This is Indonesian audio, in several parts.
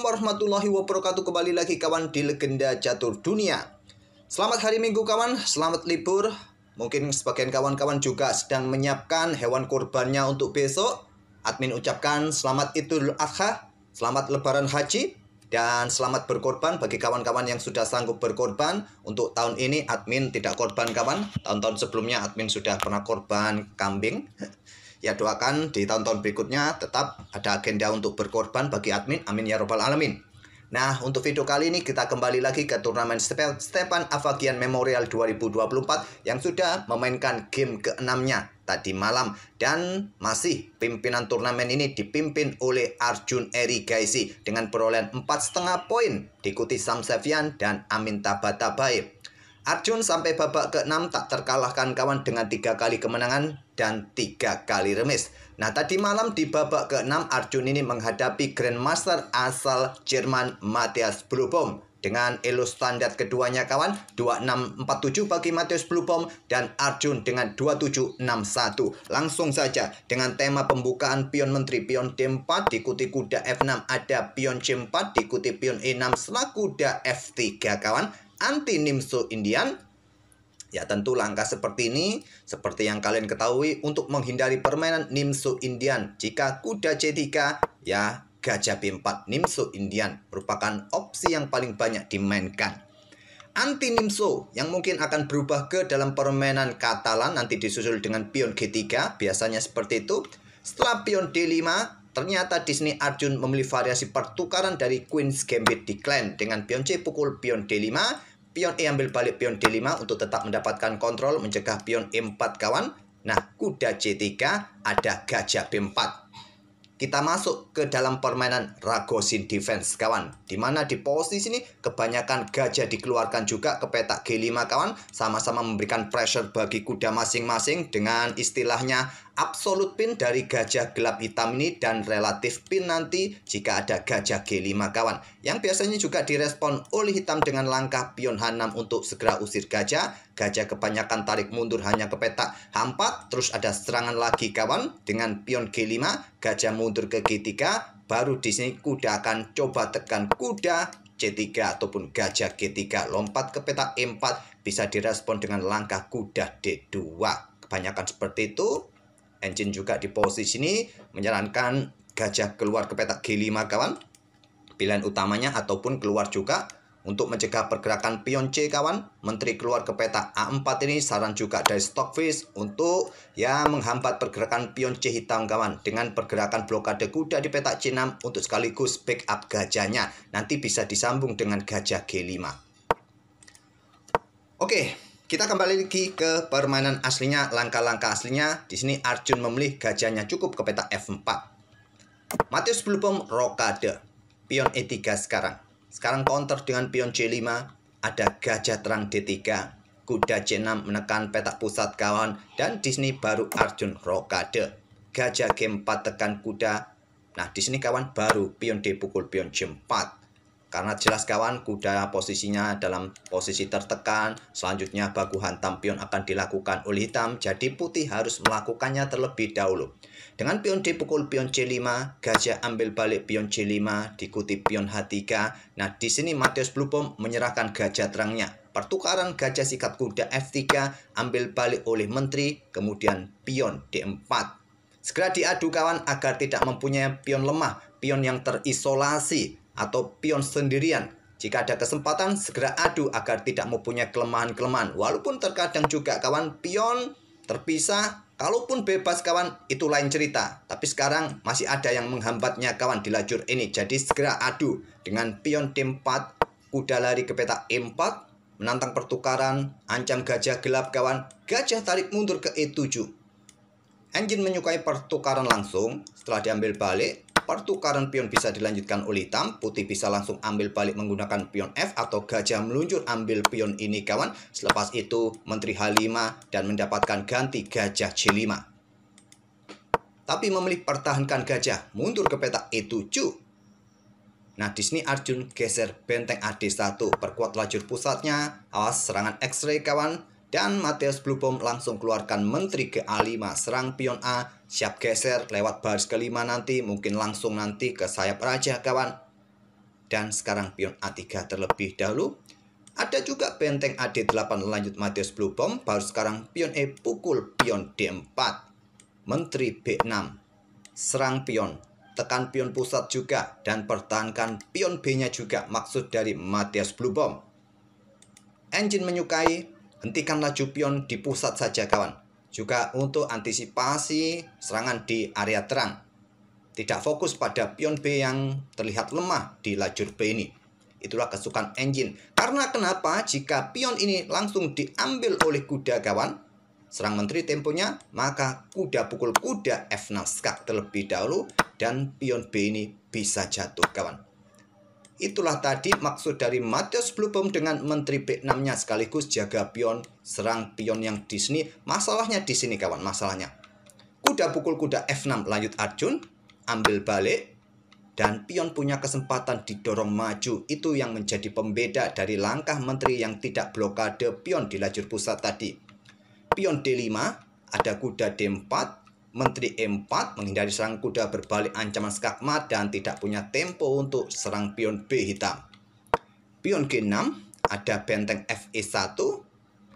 Assalamualaikum warahmatullahi wabarakatuh. Kembali lagi kawan di Legenda Catur Dunia. Selamat hari Minggu kawan, selamat libur. Mungkin sebagian kawan-kawan juga sedang menyiapkan hewan kurbannya untuk besok. Admin ucapkan selamat Idul Adha, selamat Lebaran Haji, dan selamat berkorban bagi kawan-kawan yang sudah sanggup berkorban. Untuk tahun ini admin tidak korban kawan. Tahun-tahun sebelumnya admin sudah pernah korban kambing. Ya doakan di tahun-tahun berikutnya tetap ada agenda untuk berkorban bagi admin. Amin ya robbal alamin. Nah, untuk video kali ini kita kembali lagi ke turnamen Stepan Avagian Memorial 2024 yang sudah memainkan game ke-6-nya tadi malam. Dan masih pimpinan turnamen ini dipimpin oleh Arjun Eri Gaisi dengan perolehan 4,5 poin. Diikuti Sam Sevian dan Amin Tabatabai. Arjun sampai babak ke-6 tak terkalahkan kawan dengan 3 kali kemenangan dan 3 kali remis. Nah, tadi malam di babak ke-6 Arjun ini menghadapi Grandmaster asal Jerman Matthias Blubom dengan elo standar keduanya kawan 2647 bagi Matthias Blubom dan Arjun dengan 2761. Langsung saja dengan tema pembukaan pion menteri pion D4 diikuti kuda F6 ada pion C4 diikuti pion E6 setelah kuda F3 kawan. Anti Nimso Indian. Ya tentu langkah seperti ini seperti yang kalian ketahui untuk menghindari permainan Nimso Indian. Jika kuda C3 ya gajah B4 Nimso Indian merupakan opsi yang paling banyak dimainkan. Anti Nimso yang mungkin akan berubah ke dalam permainan Katalan nanti disusul dengan pion G3 biasanya seperti itu. Setelah pion D5 ternyata di sini Arjun memilih variasi pertukaran dari Queen's Gambit Decline dengan pion C pukul pion D5, pion E ambil balik pion D5 untuk tetap mendapatkan kontrol mencegah pion E4 kawan. Nah, kuda C3 ada gajah B4. Kita masuk ke dalam permainan Ragozin Defense kawan. Dimana di posisi ini kebanyakan gajah dikeluarkan juga ke petak G5 kawan. Sama-sama memberikan pressure bagi kuda masing-masing dengan istilahnya absolute pin dari gajah gelap hitam ini dan relatif pin nanti jika ada gajah G5 kawan. Yang biasanya juga direspon oleh hitam dengan langkah pion H6 untuk segera usir gajah. Gajah kebanyakan tarik mundur hanya ke petak H4. Terus ada serangan lagi kawan dengan pion G5. Gajah mundur ke G3. Baru di sini kuda akan coba tekan kuda C3 ataupun gajah G3. Lompat ke petak E4 bisa direspon dengan langkah kuda D2. Kebanyakan seperti itu. Engine juga di posisi ini menyarankan gajah keluar ke petak G5 kawan. Pilihan utamanya ataupun keluar juga untuk mencegah pergerakan pion C kawan. Menteri keluar ke petak A4 ini saran juga dari Stockfish untuk ya menghambat pergerakan pion C hitam kawan. Dengan pergerakan blokade kuda di petak C6 untuk sekaligus backup gajahnya. Nanti bisa disambung dengan gajah G5. Oke. Kita kembali lagi ke permainan aslinya, langkah-langkah aslinya. Di sini Arjun memilih gajahnya cukup ke petak F4. Matthias Blubom rokade. Pion E3 sekarang. Sekarang counter dengan pion C5. Ada gajah terang D3. Kuda C6 menekan petak pusat kawan. Dan di sini baru Arjun rokade. Gajah G4 tekan kuda. Nah, di sini kawan baru pion D pukul pion C4. Karena jelas kawan kuda posisinya dalam posisi tertekan. Selanjutnya baku hantam pion akan dilakukan oleh hitam. Jadi putih harus melakukannya terlebih dahulu. Dengan pion D pukul pion C5. Gajah ambil balik pion C5. Diikuti pion H3. Nah di sini Matthias Blubom menyerahkan gajah terangnya. Pertukaran gajah sikat kuda F3. Ambil balik oleh menteri. Kemudian pion D4. Segera diadu kawan agar tidak mempunyai pion lemah. Pion yang terisolasi. Atau pion sendirian. Jika ada kesempatan segera adu agar tidak mempunyai kelemahan-kelemahan. Walaupun terkadang juga kawan pion terpisah. Kalaupun bebas kawan itu lain cerita. Tapi sekarang masih ada yang menghambatnya kawan di lajur ini. Jadi segera adu dengan pion D4. Kuda lari ke petak E4. Menantang pertukaran. Ancam gajah gelap kawan. Gajah tarik mundur ke E7. Engine menyukai pertukaran langsung. Setelah diambil balik. Pertukaran pion bisa dilanjutkan oleh hitam. Putih bisa langsung ambil balik menggunakan pion F. Atau gajah meluncur ambil pion ini kawan. Selepas itu menteri H5 dan mendapatkan ganti gajah C5. Tapi memilih pertahankan gajah. Mundur ke petak E7. Nah di sini Arjun geser benteng AD1. Perkuat lajur pusatnya. Awas serangan X-ray kawan. Dan Matthias Blubom langsung keluarkan menteri ke A5. Serang pion A. Siap geser lewat baris kelima nanti. Mungkin langsung nanti ke sayap raja kawan. dan sekarang pion A3 terlebih dahulu. Ada juga benteng AD8 lanjut Matheus Blue Bomb, baru sekarang pion E pukul pion D4. Menteri B6, serang pion, tekan pion pusat juga, dan pertahankan pion B-nya juga, maksud dari Matheus Blue Bomb. Engine menyukai, hentikan laju pion di pusat saja kawan. Juga untuk antisipasi serangan di area terang. Tidak fokus pada pion B yang terlihat lemah di lajur B ini. Itulah kesukaan engine. Karena kenapa? Jika pion ini langsung diambil oleh kuda kawan, serang menteri temponya, maka kuda pukul kuda F6 skak terlebih dahulu, dan pion B ini bisa jatuh kawan. Itulah tadi maksud dari Matheus Blue Bomb dengan menteri B6-nya, sekaligus jaga pion, serang pion yang di sini. Masalahnya di sini kawan, masalahnya. Kuda pukul kuda F6 lanjut Arjun, ambil balik, dan pion punya kesempatan didorong maju. Itu yang menjadi pembeda dari langkah menteri yang tidak blokade pion di lajur pusat tadi. Pion D5, ada kuda D4, menteri E4 menghindari serang kuda berbalik ancaman skakmat dan tidak punya tempo untuk serang pion B hitam. Pion G6, ada benteng FE1,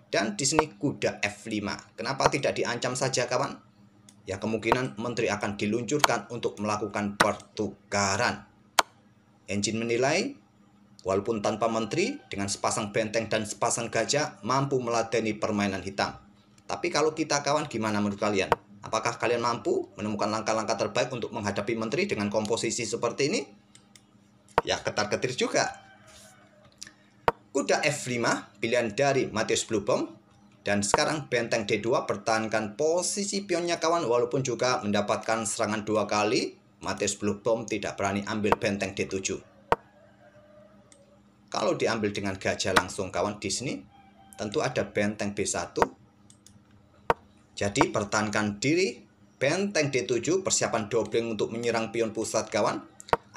dan di sini kuda F5. Kenapa tidak diancam saja kawan? Ya kemungkinan menteri akan diluncurkan untuk melakukan pertukaran. Engine menilai, walaupun tanpa menteri, dengan sepasang benteng dan sepasang gajah, mampu meladeni permainan hitam. Tapi kalau kita kawan, gimana menurut kalian? Apakah kalian mampu menemukan langkah-langkah terbaik untuk menghadapi menteri dengan komposisi seperti ini? Ya ketar-ketir juga. Kuda F5, pilihan dari Matheus Blue Bomb. Dan sekarang benteng D2, pertahankan posisi pionnya kawan, walaupun juga mendapatkan serangan 2 kali. Matheus Blue Bomb tidak berani ambil benteng D7. Kalau diambil dengan gajah langsung kawan di sini, tentu ada benteng B1. Jadi pertahankan diri, benteng D7, persiapan dobling untuk menyerang pion pusat kawan.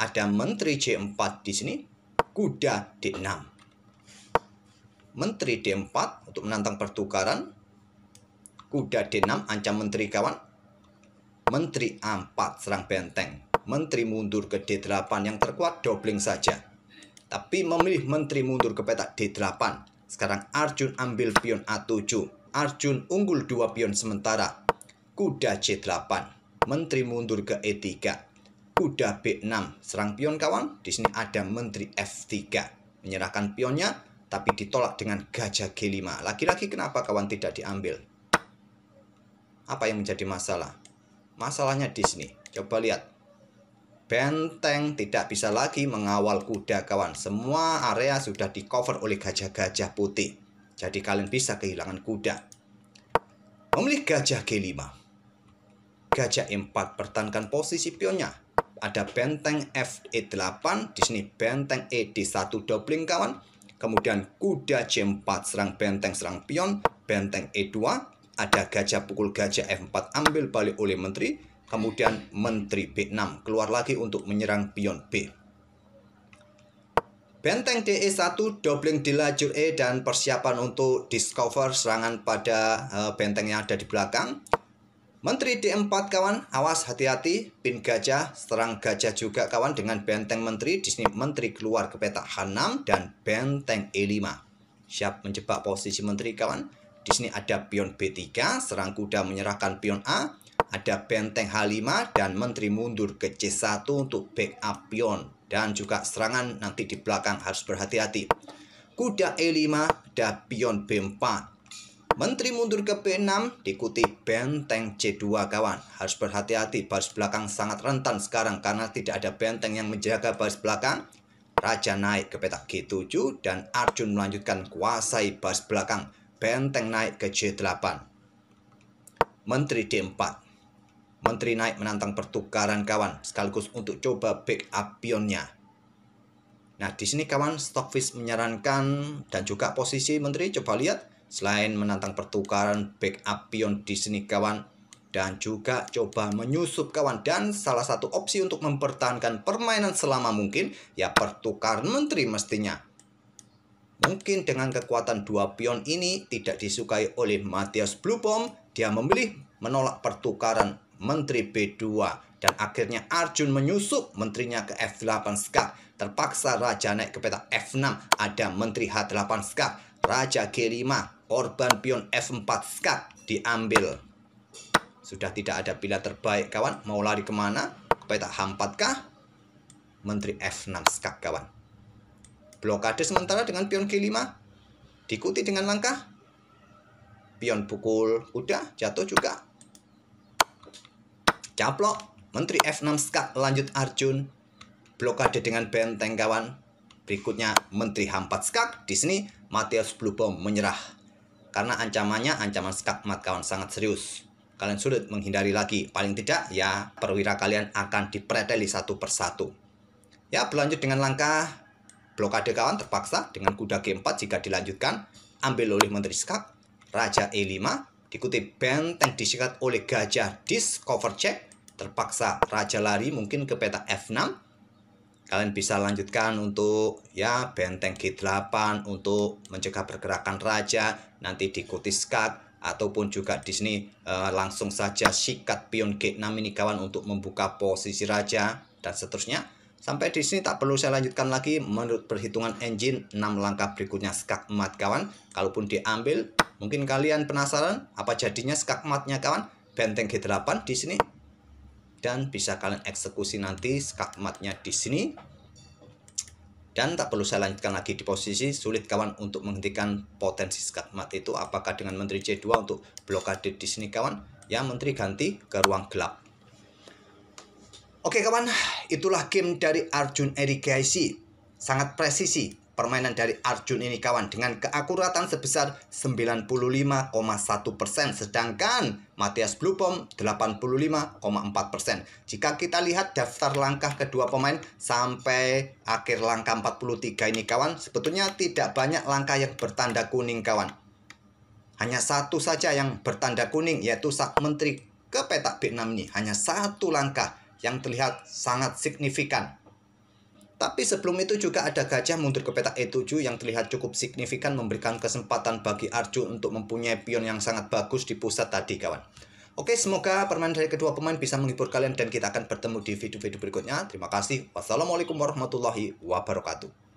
Ada menteri J4 di sini, kuda D6. Menteri D4 untuk menantang pertukaran. Kuda D6 ancam menteri kawan. Menteri A4 serang benteng. Menteri mundur ke D8, yang terkuat dobling saja. Tapi memilih menteri mundur ke petak D8. Sekarang Arjun ambil pion A7. Arjun unggul 2 pion sementara. Kuda C8. Menteri mundur ke E3. Kuda B6 serang pion kawan. Di sini ada menteri F3. Menyerahkan pionnya, tapi ditolak dengan gajah G5. Lagi-lagi kenapa kawan tidak diambil? Apa yang menjadi masalah? Masalahnya di sini. Coba lihat. Benteng tidak bisa lagi mengawal kuda kawan. Semua area sudah di cover oleh gajah-gajah putih. Jadi kalian bisa kehilangan kuda. Memilih gajah G5. Gajah E4, pertahankan posisi pionnya. Ada benteng FE8. Di sini benteng ED1 dobling kawan. Kemudian kuda C4 serang benteng serang pion, benteng E2, ada gajah pukul gajah F4 ambil balik oleh menteri, kemudian menteri B6 keluar lagi untuk menyerang pion B. Benteng DE1 dobling di lajur E dan persiapan untuk discover serangan pada benteng yang ada di belakang. Menteri D4 kawan, awas hati-hati, pin gajah, serang gajah juga kawan dengan benteng menteri. Di sini menteri keluar ke petak H6 dan benteng E5. Siap menjebak posisi menteri kawan. Di sini ada pion B3, serang kuda menyerahkan pion A. Ada benteng H5 dan menteri mundur ke C1 untuk backup pion. Dan juga serangan nanti di belakang harus berhati-hati. Kuda E5, ada pion B4. Menteri mundur ke B6, diikuti benteng C2 kawan. Harus berhati-hati, baris belakang sangat rentan sekarang karena tidak ada benteng yang menjaga baris belakang. Raja naik ke petak G7 dan Arjun melanjutkan kuasai baris belakang. Benteng naik ke J8. Menteri D4. Menteri naik menantang pertukaran kawan, sekaligus untuk coba backup pionnya. Nah, di sini kawan, Stockfish menyarankan dan juga posisi menteri, coba lihat. Selain menantang pertukaran, backup pion di sini kawan, dan juga coba menyusup kawan. Dan salah satu opsi untuk mempertahankan permainan selama mungkin, ya pertukaran menteri mestinya. Mungkin dengan kekuatan 2 pion ini tidak disukai oleh Matheus Blue Bomb, dia memilih menolak pertukaran menteri B2 Dan akhirnya Arjun menyusup menterinya ke F8 skak. Terpaksa raja naik ke petak F6. Ada menteri H8 skak. Raja G5. Korban pion F4 skak diambil. Sudah tidak ada pilihan terbaik kawan. Mau lari kemana? Ke petak H4 kah? Menteri F6 skak kawan. Blokade sementara dengan pion G5. Diikuti dengan langkah pion pukul kuda. Jatuh juga. Caplok. Menteri F6 skak lanjut Arjun. Blokade dengan benteng kawan. Berikutnya Menteri H4 skak. Di sini Matthias Bluebom menyerah. Karena ancamannya ancaman skak mat kawan sangat serius. Kalian sulit menghindari lagi. Paling tidak ya perwira kalian akan dipreteli satu persatu. Ya berlanjut dengan langkah blokade kawan terpaksa dengan kuda G4 jika dilanjutkan. Ambil oleh Menteri skak. Raja E5. Diikuti benteng disikat oleh gajah discover check. Terpaksa raja lari mungkin ke petak F6. Kalian bisa lanjutkan untuk ya benteng G8 untuk mencegah pergerakan raja. Nanti diikuti skak ataupun juga di sini langsung saja sikat pion G6 ini kawan untuk membuka posisi raja dan seterusnya. Sampai di sini tak perlu saya lanjutkan lagi. Menurut perhitungan engine 6 langkah berikutnya skak mat kawan. Kalaupun diambil, mungkin kalian penasaran apa jadinya skak matnya kawan. Benteng G8 di sini. Dan bisa kalian eksekusi nanti skak matnya di sini. Dan tak perlu saya lanjutkan lagi di posisi sulit kawan untuk menghentikan potensi skak mat itu. Apakah dengan Menteri C2 untuk blokade di sini kawan? Ya Menteri ganti ke ruang gelap. Oke kawan, itulah game dari Arjun Erigaisi. Sangat presisi permainan dari Arjun ini kawan dengan keakuratan sebesar 95,1%, sedangkan Matthias Bluebom 85,4%. Jika kita lihat daftar langkah kedua pemain sampai akhir langkah 43 ini kawan, sebetulnya tidak banyak langkah yang bertanda kuning kawan. Hanya satu saja yang bertanda kuning, yaitu sak menteri ke petak B6 ini. Hanya satu langkah yang terlihat sangat signifikan. Tapi sebelum itu juga ada gajah mundur ke petak E7 yang terlihat cukup signifikan, memberikan kesempatan bagi Arjun untuk mempunyai pion yang sangat bagus di pusat tadi kawan. Oke, semoga permainan dari kedua pemain bisa menghibur kalian dan kita akan bertemu di video-video berikutnya. Terima kasih. Wassalamualaikum warahmatullahi wabarakatuh.